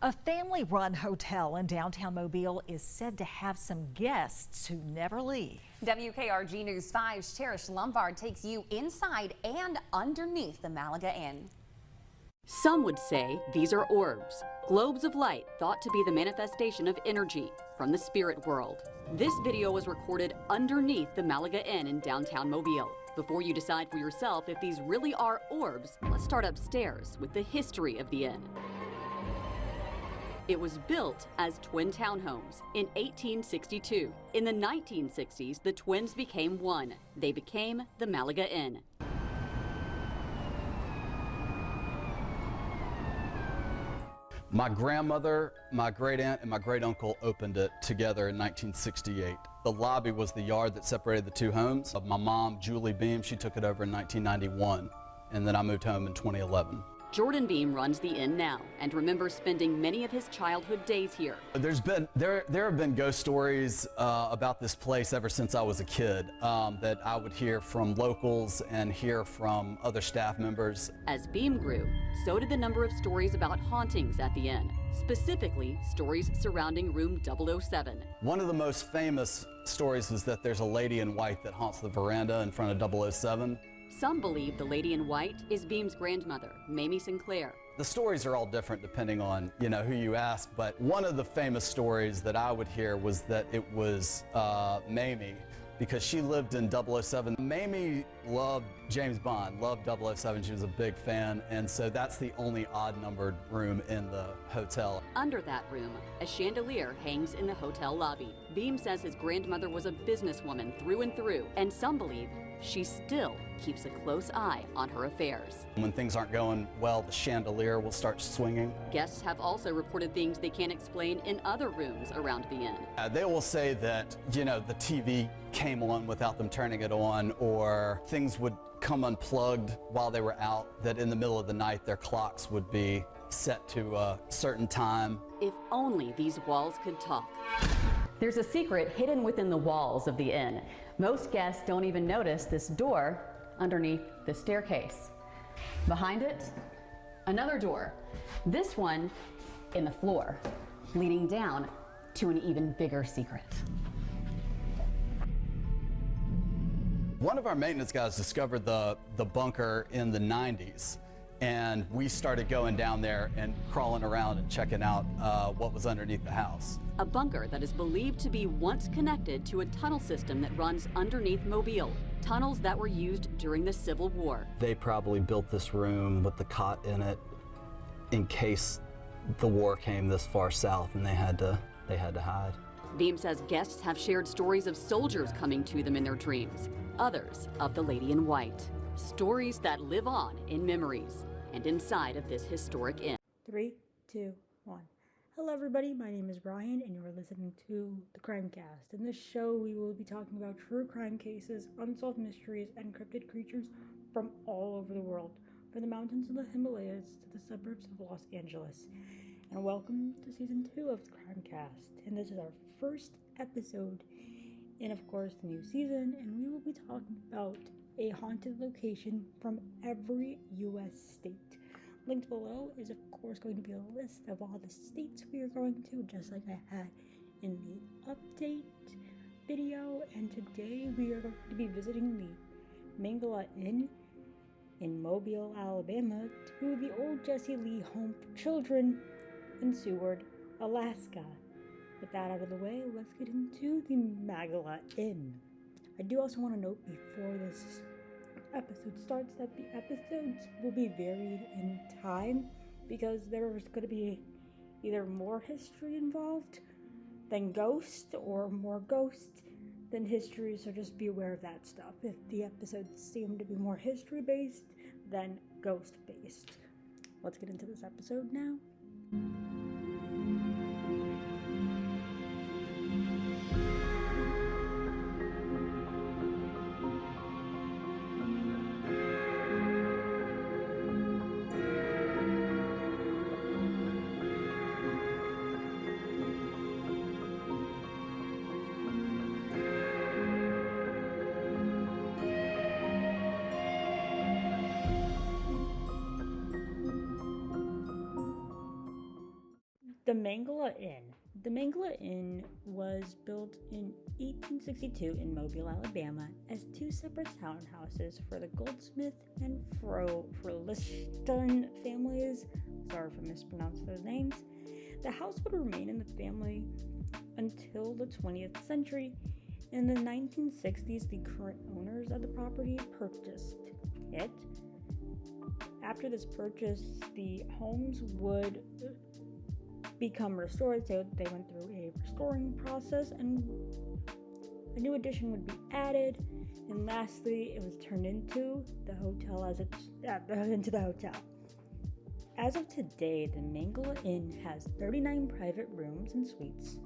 A family-run hotel in downtown Mobile is said to have some guests who never leave. WKRG News 5's Cherish Lombard takes you inside and underneath the Malaga Inn. Some would say these are orbs, globes of light thought to be the manifestation of energy from the spirit world. This video was recorded underneath the Malaga Inn in downtown Mobile. Before you decide for yourself if these really are orbs, let's start upstairs with the history of the inn. It was built as twin townhomes in 1862. In the 1960s, the twins became one. They became the Malaga Inn. My grandmother, my great aunt, and my great uncle opened it together in 1968. The lobby was the yard that separated the two homes. My mom, Julie Beam, she took it over in 1991, and then I moved home in 2011. Jordan Beam runs the inn now and remembers spending many of his childhood days here. There have been ghost stories about this place ever since I was a kid that I would hear from locals and hear from other staff members. As Beam grew, so did the number of stories about hauntings at the inn, specifically stories surrounding room 007. One of the most famous stories is that there's a lady in white that haunts the veranda in front of 007. Some believe the lady in white is Beam's grandmother, Mamie Sinclair. The stories are all different depending on, who you ask, but one of the famous stories that I would hear was that it was Mamie, because she lived in 007. Mamie loved James Bond, loved 007. She was a big fan, and so that's the only odd-numbered room in the hotel. Under that room, a chandelier hangs in the hotel lobby. Beam says his grandmother was a businesswoman through and through, and some believe she still keeps a close eye on her affairs. When things aren't going well, the chandelier will start swinging. Guests have also reported things they can't explain in other rooms around the inn. They will say that, the TV came on without them turning it on, or things would come unplugged while they were out, that in the middle of the night their clocks would be set to a certain time. If only these walls could talk. There's a secret hidden within the walls of the inn. Most guests don't even notice this door underneath the staircase. Behind it, another door. This one in the floor, leading down to an even bigger secret. One of our maintenance guys discovered the bunker in the 90s, and we started going down there and crawling around and checking out what was underneath the house. A bunker that is believed to be once connected to a tunnel system that runs underneath Mobile. Tunnels that were used during the Civil War. They probably built this room with the cot in it in case the war came this far south and they had to hide. Beam says guests have shared stories of soldiers coming to them in their dreams, others of the lady in white. Stories that live on in memories and inside of this historic inn. 3, 2, 1. Hello everybody, my name is Ryan and you're listening to the CrimeCast. In this show we will be talking about true crime cases, unsolved mysteries, and cryptid creatures from all over the world, from the mountains of the Himalayas to the suburbs of Los Angeles. And welcome to season 2 of the CrimeCast. And this is our first episode in, of course, the new season, and we will be talking about a haunted location from every U.S. state. Linked below is, of course, going to be a list of all the states we are going to, just like I had in the update video. And today we are going to be visiting the Malaga Inn in Mobile, Alabama, to the old Jesse Lee Home for Children in Seward, Alaska. With that out of the way, let's get into the Malaga Inn. I do also want to note before this episode starts that the episodes will be varied in time because there's going to be either more history involved than ghost or more ghost than history, so just be aware of that stuff. If the episodes seem to be more history based than ghost based. Let's get into this episode now. The Malaga Inn. The Malaga Inn was built in 1862 in Mobile, Alabama, as two separate townhouses for the Goldsmith and Froliston families. Sorry if I mispronounced those names. The house would remain in the family until the 20th century. In the 1960s, the current owners of the property purchased it. After this purchase, the homes would become restored, so they went through a restoring process and a new addition would be added, and lastly it was turned into the hotel As of today, the Malaga Inn has 39 private rooms and suites,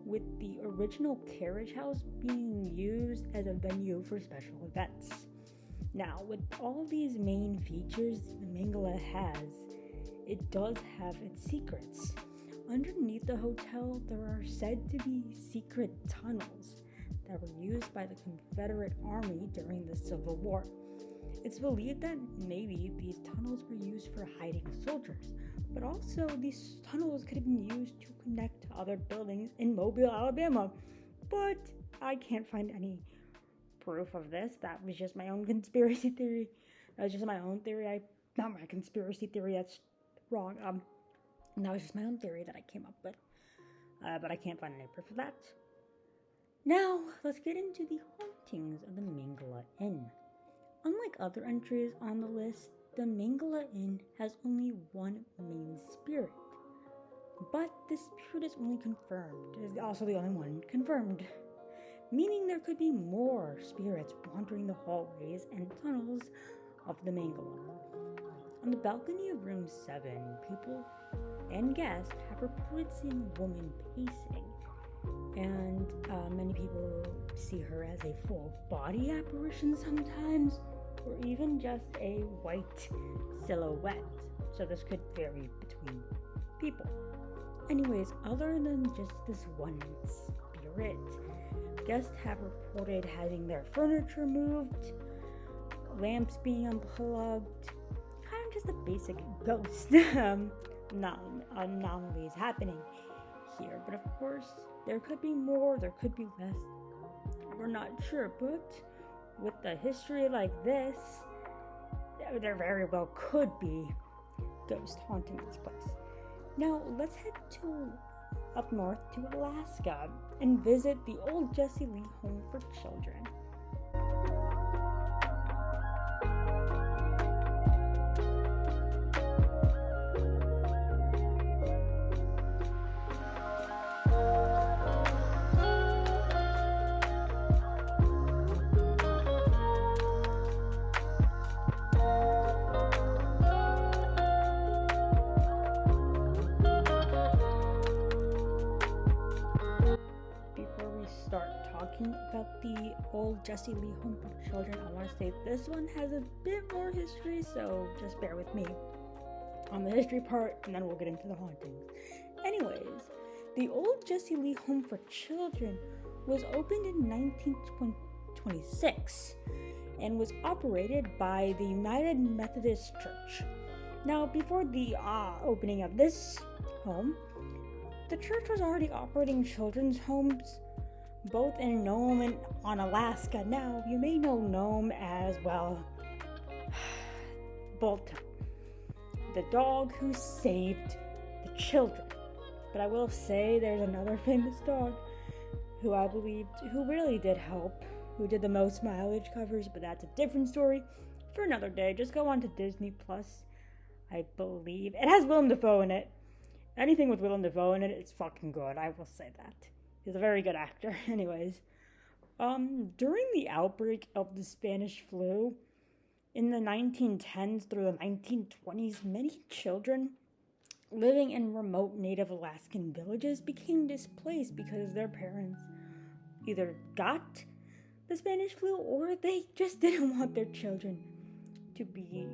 with the original carriage house being used as a venue for special events. Now, with all of these main features the Malaga has, it does have its secrets. Underneath the hotel, there are said to be secret tunnels that were used by the Confederate Army during the Civil War. It's believed that maybe these tunnels were used for hiding soldiers, but also these tunnels could have been used to connect to other buildings in Mobile, Alabama. But I can't find any proof of this. That was just my own conspiracy theory. That was just my own theory. Not my conspiracy theory, that's wrong. That was just my own theory that I came up with. But I can't find any proof of that. Now, let's get into the hauntings of the Malaga Inn. Unlike other entries on the list, the Malaga Inn has only one main spirit. But this spirit is only confirmed. It is also the only one confirmed. Meaning there could be more spirits wandering the hallways and tunnels of the Malaga. On the balcony of room 7, people and guests have reported seeing a woman pacing, and many people see her as a full body apparition sometimes, or even just a white silhouette, so this could vary between people. Anyways, other than just this one spirit, guests have reported having their furniture moved, lamps being unplugged, kind of just a basic ghost anomalies happening here. But of course, there could be more, there could be less, we're not sure. But with the history like this, there very well could be ghosts haunting this place. Now let's head up north to Alaska and visit the old Jesse Lee Home for Children. About the old Jesse Lee Home for Children, I want to say this one has a bit more history, so just bear with me on the history part, and then we'll get into the hauntings. Anyways, the old Jesse Lee Home for Children was opened in 1926 and was operated by the United Methodist Church. Now, before the opening of this home, the church was already operating children's homes both in Nome and on Alaska. Now, you may know Nome as, well, Bolton, the dog who saved the children. But I will say there's another famous dog who I believe, who really did help, who did the most mileage covers, but that's a different story for another day. Just go on to Disney Plus. I believe it has Willem Dafoe in it. Anything with Willem Dafoe in it, it's fucking good. I will say that. He's a very good actor. Anyways, during the outbreak of the Spanish flu in the 1910s through the 1920s, many children living in remote Native Alaskan villages became displaced because their parents either got the Spanish flu or they just didn't want their children to be,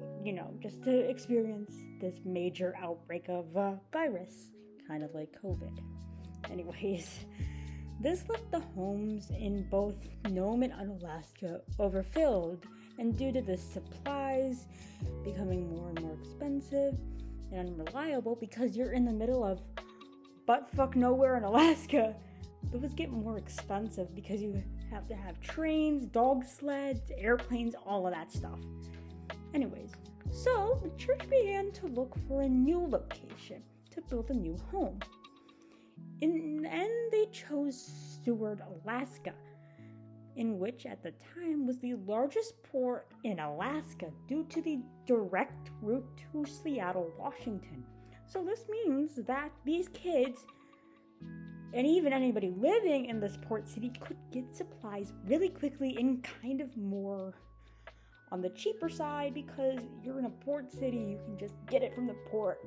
just to experience this major outbreak of virus, kind of like COVID. Anyways, this left the homes in both Nome and Unalaska overfilled, and due to the supplies becoming more and more expensive and unreliable because you're in the middle of buttfuck nowhere in Alaska, those get more expensive because you have to have trains, dog sleds, airplanes, all of that stuff. Anyways, so the church began to look for a new location to build a new home. In the end, they chose Seward, Alaska, in which at the time was the largest port in Alaska due to the direct route to Seattle, Washington. So this means that these kids, and even anybody living in this port city, could get supplies really quickly and kind of more on the cheaper side, because you're in a port city, you can just get it from the port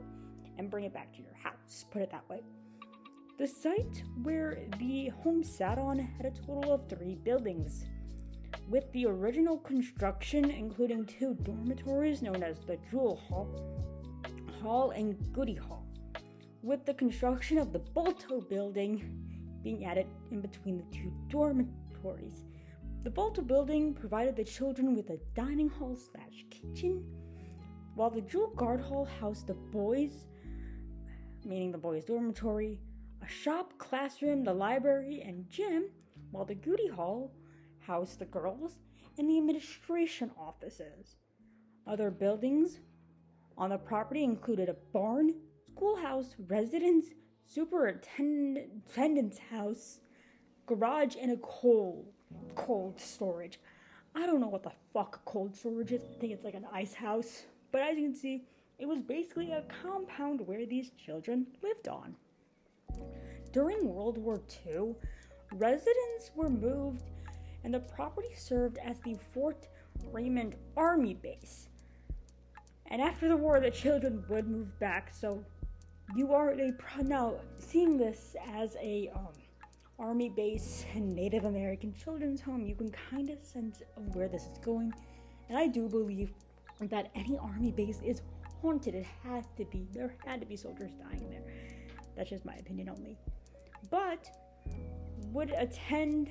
and bring it back to your house, put it that way. The site where the home sat on had a total of 3 buildings, with the original construction including 2 dormitories known as the Jewel Hall and Goody Hall, with the construction of the Bolto building being added in between the 2 dormitories. The Bolto building provided the children with a dining hall / kitchen, while the Jewel Guard Hall housed the boys, meaning the boys' dormitory, a shop, classroom, the library, and gym, while the Goody Hall housed the girls and the administration offices. Other buildings on the property included a barn, schoolhouse, residence, superintendent's house, garage, and a cold storage. I don't know what the fuck cold storage is. I think it's like an ice house. But as you can see, it was basically a compound where these children lived on. During World War II, residents were moved and the property served as the Fort Raymond Army Base. And after the war, the children would move back, so you are now seeing this as a Army base and Native American children's home. You can kind of sense where this is going, and I do believe that any Army base is haunted. It has to be. There had to be soldiers dying there. That's just my opinion only. But would attend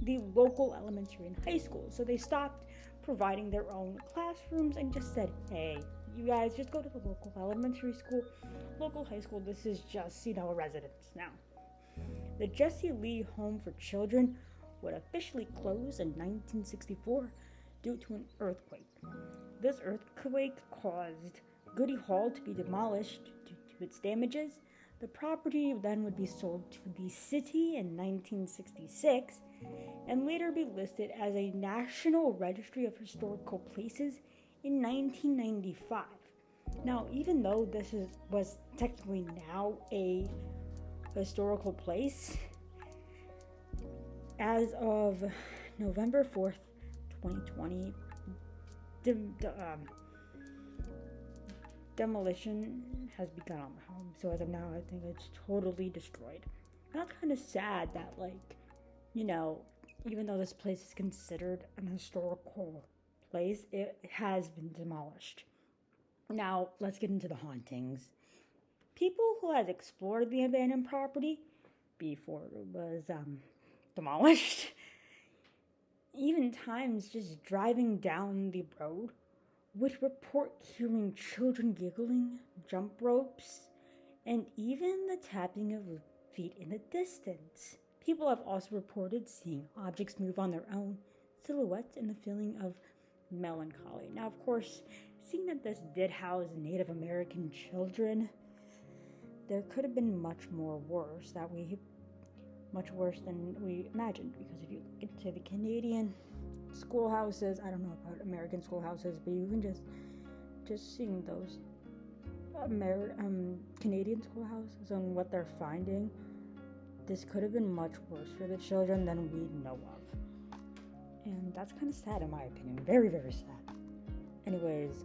the local elementary and high school, so they stopped providing their own classrooms and just said, hey, you guys just go to the local elementary school, local high school. This is just, a residence now. The Jesse Lee Home for Children would officially close in 1964 due to an earthquake. This earthquake caused Goody Hall to be demolished due to its damages. The property then would be sold to the city in 1966 and later be listed as a National Registry of Historical Places in 1995. Now, even though this was technically now a historical place, as of November 4th, 2020, demolition has begun on the home. So as of now, I think it's totally destroyed. That's kind of sad that, even though this place is considered an historical place, it has been demolished. Now, let's get into the hauntings. People who had explored the abandoned property before it was demolished, even times just driving down the road, would report hearing children giggling, jump ropes, and even the tapping of feet in the distance. People have also reported seeing objects move on their own, silhouettes, and the feeling of melancholy. Now, of course, seeing that this did house Native American children, there could have been much worse than we imagined, because if you look into the Canadian schoolhouses, I don't know about American schoolhouses, but you can just seeing those Canadian schoolhouses and what they're finding, this could have been much worse for the children than we know of. And that's kind of sad in my opinion. Very, very sad. Anyways,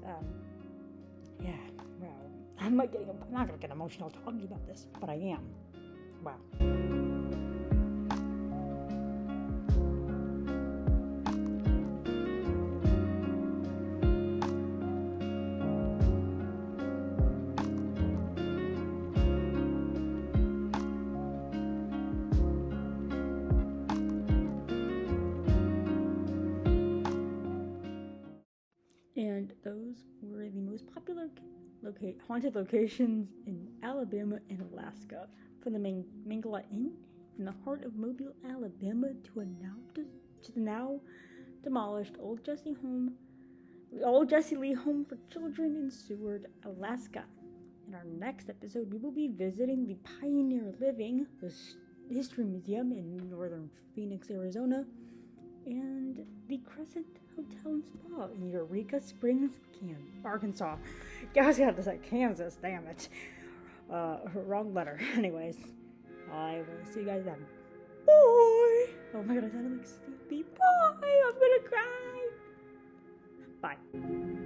I'm not gonna get emotional talking about this, but I am. Wow. And those were the most popular haunted locations in Alabama and Alaska. from the Malaga Inn in the heart of Mobile, Alabama, to the now demolished Old Jesse Lee Home for Children in Seward, Alaska. In our next episode, we will be visiting the Pioneer Living, the History Museum in northern Phoenix, Arizona, and the Crescent Hotel and Spa in Eureka Springs, Arkansas. I was going to say Kansas, damn it. Wrong letter. Anyways, I will see you guys then. Bye! Oh my god, I sounded like sleepy. Bye! I'm gonna cry! Bye.